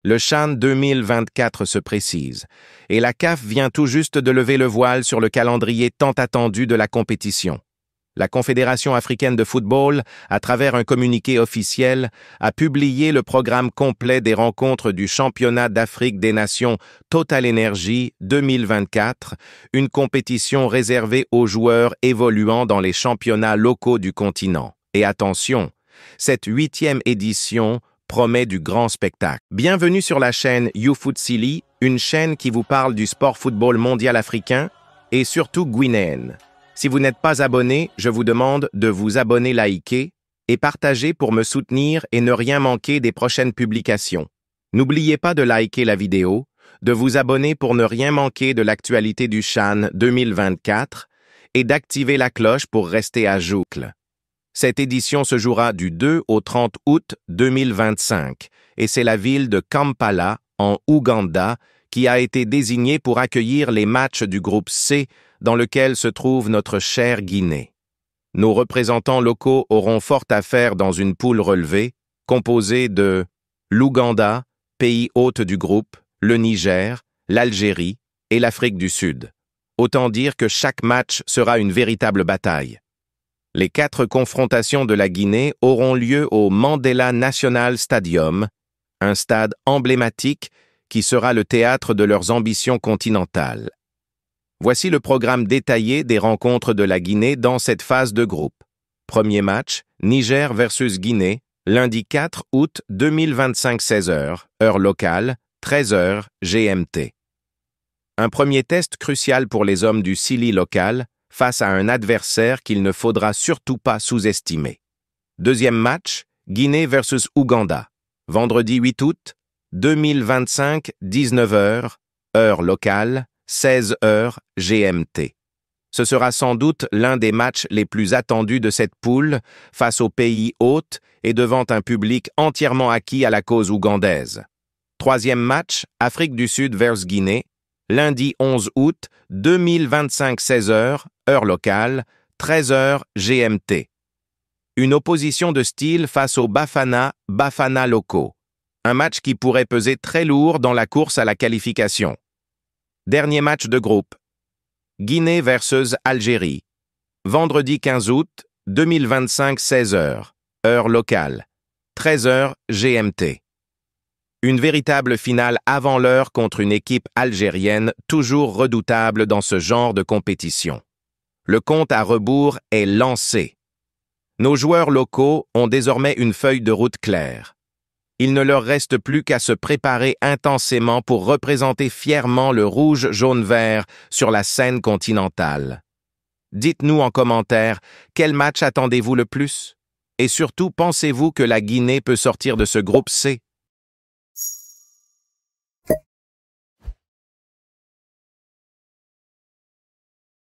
Le CHAN 2024 se précise, et la CAF vient tout juste de lever le voile sur le calendrier tant attendu de la compétition. La Confédération africaine de football, à travers un communiqué officiel, a publié le programme complet des rencontres du Championnat d'Afrique des Nations Total Energy 2024, une compétition réservée aux joueurs évoluant dans les championnats locaux du continent. Et attention, cette 8e édition promet du grand spectacle. Bienvenue sur la chaîne YouFootsilly, une chaîne qui vous parle du sport football mondial africain et surtout guinéen. Si vous n'êtes pas abonné, je vous demande de vous abonner, liker et partager pour me soutenir et ne rien manquer des prochaines publications. N'oubliez pas de liker la vidéo, de vous abonner pour ne rien manquer de l'actualité du CHAN 2024 et d'activer la cloche pour rester à jour. Cette édition se jouera du 2 au 30 août 2025 et c'est la ville de Kampala, en Ouganda, qui a été désignée pour accueillir les matchs du groupe C dans lequel se trouve notre chère Guinée. Nos représentants locaux auront fort à faire dans une poule relevée, composée de l'Ouganda, pays hôte du groupe, le Niger, l'Algérie et l'Afrique du Sud. Autant dire que chaque match sera une véritable bataille. Les 4 confrontations de la Guinée auront lieu au Mandela National Stadium, un stade emblématique qui sera le théâtre de leurs ambitions continentales. Voici le programme détaillé des rencontres de la Guinée dans cette phase de groupe. Premier match, Niger versus Guinée, lundi 4 août 2025 16h, heure locale, 13h GMT. Un premier test crucial pour les hommes du Silly local face à un adversaire qu'il ne faudra surtout pas sous-estimer. Deuxième match, Guinée versus Ouganda, vendredi 8 août 2025 19h, heure locale, 16h GMT. Ce sera sans doute l'un des matchs les plus attendus de cette poule face au pays hôte et devant un public entièrement acquis à la cause ougandaise. Troisième match, Afrique du Sud versus Guinée, lundi 11 août 2025 16h, heure locale, 13h GMT. Une opposition de style face aux Bafana locaux. Un match qui pourrait peser très lourd dans la course à la qualification. Dernier match de groupe. Guinée versus Algérie. Vendredi 15 août 2025 16h, heure locale, 13h GMT. Une véritable finale avant l'heure contre une équipe algérienne toujours redoutable dans ce genre de compétition. Le compte à rebours est lancé. Nos joueurs locaux ont désormais une feuille de route claire. Il ne leur reste plus qu'à se préparer intensément pour représenter fièrement le rouge-jaune-vert sur la scène continentale. Dites-nous en commentaire, quel match attendez-vous le plus? Et surtout, pensez-vous que la Guinée peut sortir de ce groupe C?